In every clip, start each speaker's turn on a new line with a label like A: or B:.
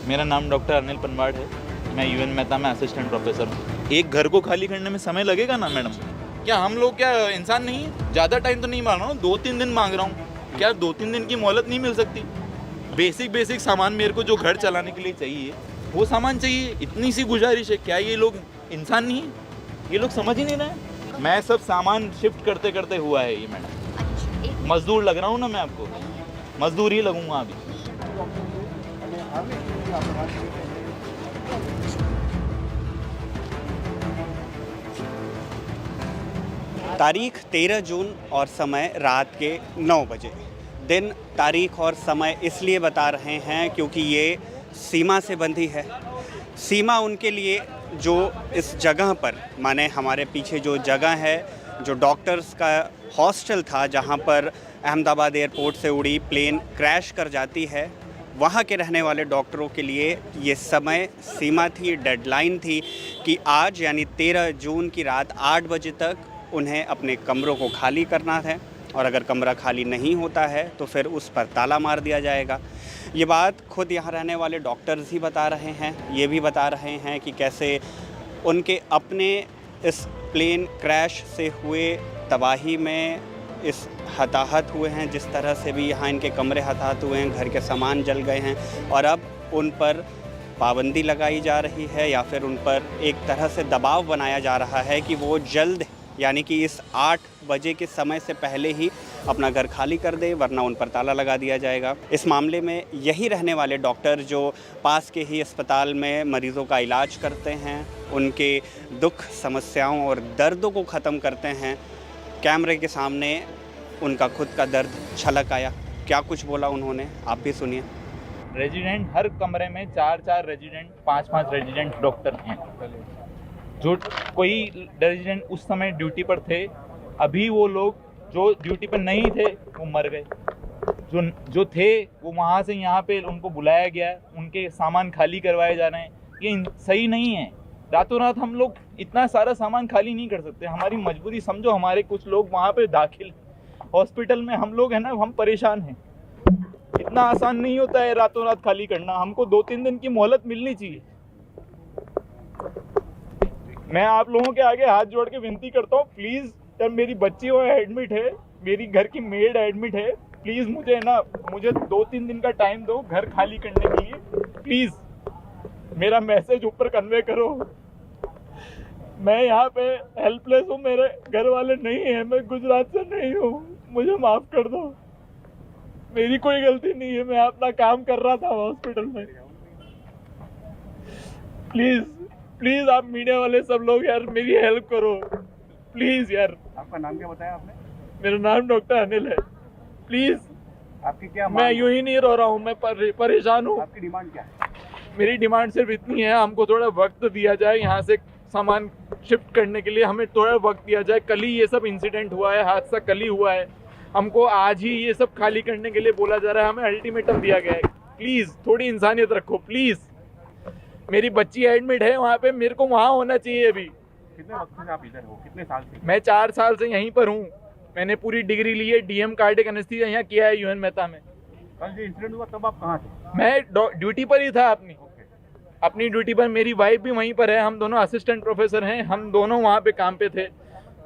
A: मेरा नाम डॉक्टर अनिल पनवाड़ है। मैं यूएन मेहता में असिस्टेंट प्रोफेसर हूँ। एक घर को खाली करने में समय लगेगा ना मैडम? क्या हम लोग क्या इंसान नहीं है? ज़्यादा टाइम तो नहीं मांग रहा हूँ, 2-3 दिन मांग रहा हूँ। क्या 2-3 दिन की मोहलत नहीं मिल सकती? बेसिक सामान मेरे को जो घर चलाने के लिए चाहिए वो सामान चाहिए, इतनी सी गुजारिश है। क्या ये लोग इंसान नहीं है? ये लोग समझ ही नहीं रहे। मैं सब सामान शिफ्ट करते करते हुआ है ये मैडम। मजदूर लग रहा हूँ ना मैं आपको, मजदूर ही लगूंगा अभी।
B: तारीख 13 जून और समय रात के 9 बजे। दिन, तारीख और समय इसलिए बता रहे हैं क्योंकि ये सीमा से बंधी है। सीमा उनके लिए जो इस जगह पर, माने हमारे पीछे जो जगह है, जो डॉक्टर्स का हॉस्टल था जहाँ पर अहमदाबाद एयरपोर्ट से उड़ी प्लेन क्रैश कर जाती है, वहाँ के रहने वाले डॉक्टरों के लिए ये समय सीमा थी, डेडलाइन थी कि आज यानी 13 जून की रात 8 बजे तक उन्हें अपने कमरों को खाली करना है, और अगर कमरा खाली नहीं होता है तो फिर उस पर ताला मार दिया जाएगा। ये बात खुद यहाँ रहने वाले डॉक्टर्स ही बता रहे हैं। ये भी बता रहे हैं कि कैसे उनके अपने इस प्लेन क्रैश से हुए तबाही में इस हताहत हुए हैं, जिस तरह से भी यहाँ इनके कमरे हताहत हुए हैं, घर के सामान जल गए हैं, और अब उन पर पाबंदी लगाई जा रही है या फिर उन पर एक तरह से दबाव बनाया जा रहा है कि वो जल्द, यानी कि इस 8 बजे के समय से पहले ही अपना घर खाली कर दे, वरना उन पर ताला लगा दिया जाएगा। इस मामले में यही रहने वाले डॉक्टर जो पास के ही अस्पताल में मरीज़ों का इलाज करते हैं, उनके दुख, समस्याओं और दर्दों को ख़त्म करते हैं, कैमरे के सामने उनका खुद का दर्द छलक आया। क्या कुछ बोला उन्होंने, आप भी सुनिए।
A: रेजिडेंट हर कमरे में 4-4 रेजिडेंट, 5-5 रेजिडेंट डॉक्टर हैं। जो कोई रेजिडेंट उस समय ड्यूटी पर थे, अभी वो लोग जो ड्यूटी पर नहीं थे वो मर गए। जो थे वो वहाँ से यहाँ पे उनको बुलाया गया, उनके सामान खाली करवाए जा रहे हैं। ये सही नहीं है। रातों रात हम लोग इतना सारा सामान खाली नहीं कर सकते। हमारी मजबूरी समझो। हमारे कुछ लोग वहाँ पे दाखिल हॉस्पिटल में, हम लोग हैं ना, हम परेशान हैं। इतना आसान नहीं होता है रातों रात खाली करना। हमको 2-3 दिन की मोहलत मिलनी चाहिए। मैं आप लोगों के आगे हाथ जोड़ के विनती करता हूँ, प्लीज़ यार, मेरी बच्ची वो एडमिट है, मेरी घर की मेड एडमिट है, प्लीज़ मुझे 2-3 दिन का टाइम दो घर खाली करने के लिए। प्लीज़ मेरा मैसेज ऊपर कन्वे करो। मैं यहाँ पे हेल्पलेस हूँ, मेरे घर वाले नहीं हैं, मैं गुजरात से नहीं हूँ, मुझे माफ़ कर दो। मेरी कोई गलती नहीं है, मैं अपना काम कर रहा था हॉस्पिटल में। प्लीज आप मीडिया वाले सब लोग यार मेरी हेल्प करो, प्लीज यार।
C: आपका नाम क्या बताया आपने?
A: मेरा नाम डॉक्टर अनिल है। प्लीज,
C: आपकी क्या
A: मैं यूं ही नहीं रो रहा हूँ, मैं परेशान हूँ।
C: आपकी डिमांड क्या है?
A: मेरी डिमांड सिर्फ इतनी है, हमको थोड़ा वक्त दिया जाए यहाँ से सामान शिफ्ट करने के लिए। हमें थोड़ा वक्त दिया जाए। कल ही ये सब इंसिडेंट हुआ है, हादसा कल ही हुआ है। हमको आज ही ये सब खाली करने के लिए बोला जा रहा है, हमें अल्टीमेटम दिया गया है। प्लीज थोड़ी इंसानियत रखो प्लीज। मेरी बच्ची एडमिट है वहाँ पे, मेरे को वहाँ होना चाहिए अभी।
C: कितने वक्त से आप इधर हो? कितने साल से?
A: मैं 4 साल से यहीं पर हूँ। मैंने पूरी डिग्री ली है, डीएम कार्डियक एनेस्थीसिया यहाँ किया है यूएन मेहता में।
C: कल जो इंसिडेंट हुआ तब आप कहाँ थे?
A: मैं ड्यूटी पर ही था अपनी ड्यूटी पर। मेरी वाइफ भी वहीं पर है, हम दोनों असिस्टेंट प्रोफेसर हैं, हम दोनों वहाँ पे काम पे थे।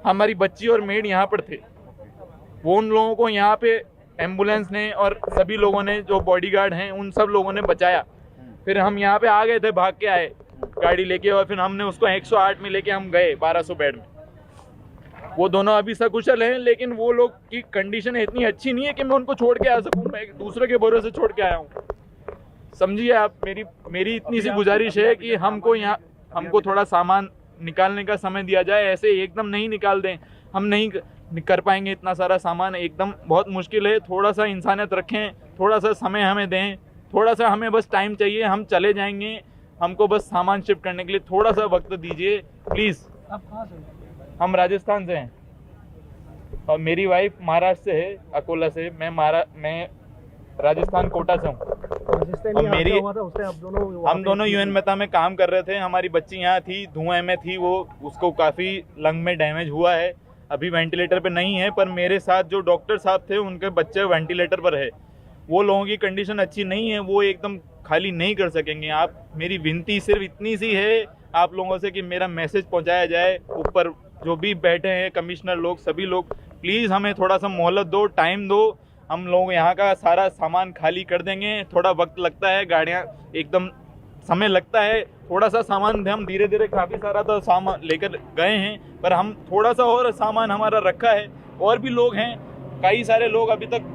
A: हमारी बच्ची और मेड यहाँ पर थे। वो उन लोगों को यहाँ पे एम्बुलेंस ने और सभी लोगों ने, जो बॉडीगार्ड हैं, उन सब लोगों ने बचाया। फिर हम यहाँ पे आ गए थे, भाग के आए गाड़ी लेके, और फिर हमने उसको 108 में लेके हम गए 1200 बेड में। वो दोनों अभी सकुशल हैं, लेकिन वो लोग की कंडीशन इतनी अच्छी नहीं है कि मैं उनको छोड़ के आ सकूं। मैं दूसरे के भरोसे छोड़ के आया हूँ। समझिए आप, मेरी इतनी सी गुजारिश है कि हमको थोड़ा सामान निकालने का समय दिया जाए। ऐसे एकदम नहीं निकाल दें, हम नहीं कर पाएंगे इतना सारा सामान, एकदम बहुत मुश्किल है। थोड़ा सा इंसानियत रखें, थोड़ा सा समय हमें दें, थोड़ा सा हमें बस टाइम चाहिए, हम चले जाएंगे। हमको बस सामान शिफ्ट करने के लिए थोड़ा सा वक्त दीजिए प्लीज़।
C: आप कहाँ से?
A: हम राजस्थान से हैं और मेरी वाइफ महाराष्ट्र से है, अकोला से। मैं राजस्थान कोटा से हूँ। हम दोनों यूएन मेहता में काम कर रहे थे। हमारी बच्ची यहाँ थी, धुएं में थी, वो उसको काफ़ी लंग में डैमेज हुआ है। अभी वेंटिलेटर पे नहीं है, पर मेरे साथ जो डॉक्टर साहब थे उनके बच्चे वेंटिलेटर पर है। वो लोगों की कंडीशन अच्छी नहीं है, वो एकदम खाली नहीं कर सकेंगे। आप, मेरी विनती सिर्फ इतनी सी है आप लोगों से कि मेरा मैसेज पहुंचाया जाए, ऊपर जो भी बैठे हैं कमिश्नर लोग, सभी लोग, प्लीज़ हमें थोड़ा सा मोहलत दो, टाइम दो। हम लोग यहाँ का सारा सामान खाली कर देंगे। थोड़ा वक्त लगता है, गाड़ियाँ एकदम समय लगता है, थोड़ा सा सामान हम धीरे धीरे, काफ़ी सारा तो सामान लेकर गए हैं, पर हम थोड़ा सा और सामान हमारा रखा है। और भी लोग हैं, कई सारे लोग अभी तक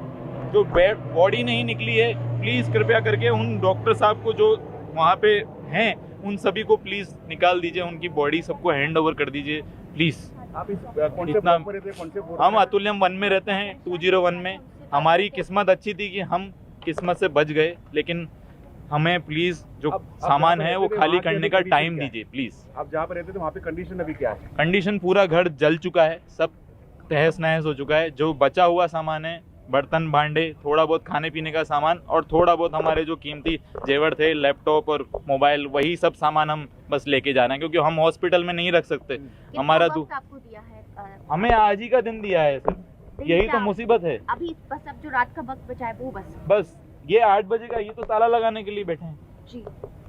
A: जो बॉडी नहीं निकली है, प्लीज़ कृपया करके उन डॉक्टर साहब को जो वहाँ पे हैं उन सभी को प्लीज़ निकाल दीजिए, उनकी बॉडी सबको हैंड ओवर कर दीजिए प्लीज़।
C: आप इस कौन से
A: इतना-
C: ब्लॉक में रहते हैं, कौन से बोर्ड
A: हम
C: में?
A: अतुल्यम 1 में रहते हैं, 201 में। हमारी किस्मत अच्छी थी कि हम किस्मत से बच गए, लेकिन हमें प्लीज़ जो
C: अब
A: सामान
C: जहाँ
A: है
C: पे
A: वो
C: रहते थे,
A: खाली
C: वहाँ की
A: करने
C: अभी
A: का
C: condition
A: टाइम
C: क्या है?
A: दीजिए प्लीज़।
C: आप जहाँ पर रहते थे वहाँ पे कंडीशन अभी क्या है?
A: कंडीशन, पूरा घर जल चुका है, सब तहस नहस हो चुका है। जो बचा हुआ सामान है, बर्तन भांडे, थोड़ा बहुत खाने पीने का सामान और थोड़ा बहुत हमारे जो कीमती जेवर थे, लैपटॉप और मोबाइल, वही सब सामान हम बस लेके जा रहे हैं, क्योंकि हम हॉस्पिटल में नहीं रख सकते। हमारा
D: कितना वक्त आपको दिया है?
A: हमें आज ही का दिन दिया है सर,
D: दिन
A: यही तो
D: क्या?
A: मुसीबत है।
D: अभी बस अब जो रात का वक्त बचा है वो
A: बस ये 8 बजे का, ये तो ताला लगाने के लिए बैठे हैं।
D: जी।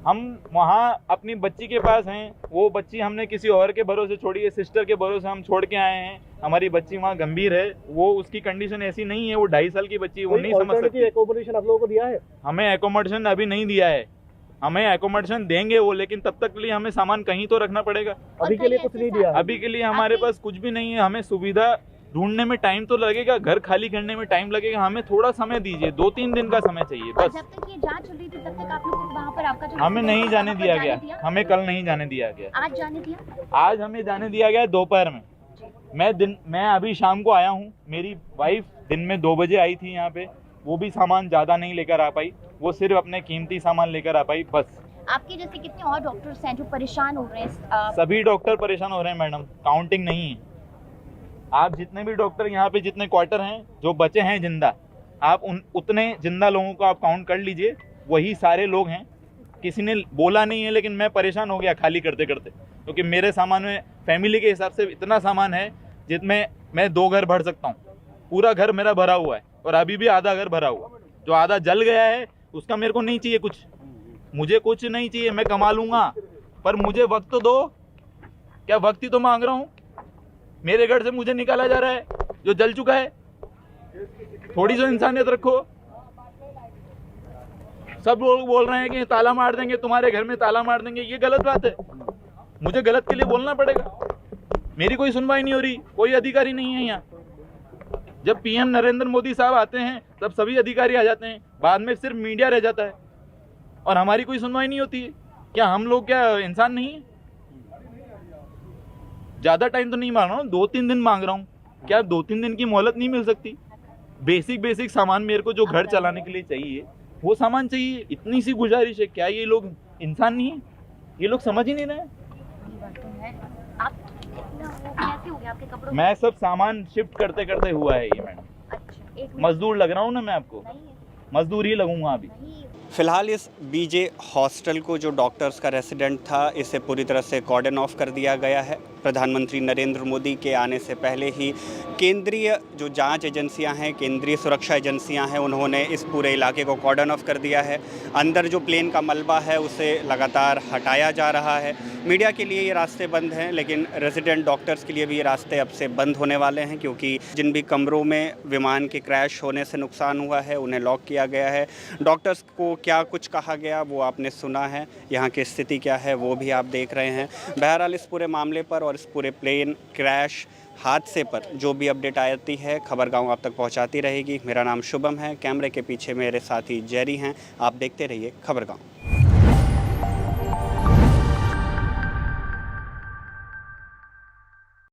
A: हम वहाँ अपनी बच्ची के पास हैं, वो बच्ची हमने किसी और के भरोसे छोड़ी है, सिस्टर के भरोसे हम छोड़ के आए हैं। हमारी बच्ची वहाँ गंभीर है, वो उसकी कंडीशन ऐसी नहीं है, वो 2.5 साल की बच्ची है, वो नहीं समझ सकती।
C: एकोमोडेशन आप लोगों को दिया है?
A: हमें एकोमोडेशन अभी नहीं दिया है, हमें एकोमोडेशन देंगे वो, लेकिन तब तक के लिए हमें सामान कहीं तो रखना पड़ेगा।
C: अभी के लिए कुछ नहीं दिया?
A: अभी के लिए हमारे पास कुछ भी नहीं है। हमें सुविधा ढूंढने में टाइम तो लगेगा, घर खाली करने में टाइम लगेगा, हमें थोड़ा समय दीजिए, 2-3 दिन का समय चाहिए
D: और
A: बस।
D: जब तक ये जांच चल रही थी तब तक आप लोग वहाँ पर आपका जो
A: हमें नहीं जाने
D: वहाँ पर
A: दिया गया, हमें कल नहीं जाने दिया गया,
D: आज जाने दिया?
A: आज हमें जाने दिया गया दोपहर में। मैं अभी शाम को आया हूँ, मेरी वाइफ दिन में 2 बजे आई थी यहाँ पे, वो भी सामान ज़्यादा नहीं लेकर आ पाई, वो सिर्फ अपने कीमती सामान लेकर आ पाई बस।
D: आपके जैसे कितने और डॉक्टर्स हैं जो परेशान हो रहे हैं?
A: सभी डॉक्टर परेशान हो रहे हैं मैडम, काउंटिंग नहीं है। आप जितने भी डॉक्टर यहाँ पे, जितने क्वार्टर हैं जो बचे हैं जिंदा, आप उतने जिंदा लोगों को आप काउंट कर लीजिए, वही सारे लोग हैं। किसी ने बोला नहीं है, लेकिन मैं परेशान हो गया खाली करते करते, क्योंकि मेरे सामान में फैमिली के हिसाब से इतना सामान है जिसमें मैं 2 घर भर सकता हूँ। पूरा घर मेरा भरा हुआ है और अभी भी आधा घर भरा हुआ, जो आधा जल गया है उसका मेरे को नहीं चाहिए कुछ, मुझे कुछ नहीं चाहिए, मैं कमा लूँगा, पर मुझे वक्त तो दो। क्या वक्त ही तो मांग रहा हूँ? मेरे घर से मुझे निकाला जा रहा है जो जल चुका है। थोड़ी सी इंसानियत रखो। सब लोग बोल रहे हैं कि ताला मार देंगे, तुम्हारे घर में ताला मार देंगे, ये गलत बात है। मुझे गलत के लिए बोलना पड़ेगा? मेरी कोई सुनवाई नहीं हो रही, कोई अधिकारी नहीं है यहाँ। जब पीएम नरेंद्र मोदी साहब आते हैं तब सभी अधिकारी आ जाते हैं, बाद में सिर्फ मीडिया रह जाता है और हमारी कोई सुनवाई नहीं होती है। क्या हम लोग क्या इंसान नहीं है? ज़्यादा टाइम तो नहीं मांग रहा हूँ, 2-3 दिन मांग रहा हूँ। क्या 2-3 दिन की मोहलत नहीं मिल सकती? बेसिक सामान मेरे को जो घर चलाने के लिए चाहिए वो सामान चाहिए, इतनी सी गुजारिश है। क्या ये लोग इंसान नहीं है? ये लोग समझ ही नहीं रहे।
D: ये बात तो है। आप इतना वो कैसे हो गया आपके कपड़ों में?
A: मैं सब सामान शिफ्ट करते करते हुआ है ये मैडम।
D: अच्छा, एक मिनट।
A: मजदूर लग रहा हूँ ना मैं आपको,
D: नहीं है,
A: मजदूर ही लगूंगा अभी।
D: नहीं है।
B: फिलहाल इस बीजे हॉस्टल को, जो डॉक्टर्स का रेसिडेंट था, इसे पूरी तरह से कॉर्डन ऑफ कर दिया गया है। प्रधानमंत्री नरेंद्र मोदी के आने से पहले ही केंद्रीय जो जांच एजेंसियां हैं, केंद्रीय सुरक्षा एजेंसियां हैं, उन्होंने इस पूरे इलाके को कॉर्डन ऑफ कर दिया है। अंदर जो प्लेन का मलबा है उसे लगातार हटाया जा रहा है। मीडिया के लिए ये रास्ते बंद हैं, लेकिन रेजिडेंट डॉक्टर्स के लिए भी ये रास्ते अब से बंद होने वाले हैं, क्योंकि जिन भी कमरों में विमान के क्रैश होने से नुकसान हुआ है उन्हें लॉक किया गया है। डॉक्टर्स को क्या कुछ कहा गया वो आपने सुना है, यहाँ की स्थिति क्या है वो भी आप देख रहे हैं। बहरहाल इस पूरे मामले पर और इस पूरे प्लेन क्रैश हादसे पर जो भी अपडेट आती है खबरगांव आप तक पहुंचाती रहेगी। मेरा नाम शुभम है, कैमरे के पीछे मेरे साथी जेरी हैं। आप देखते रहिए खबरगांव।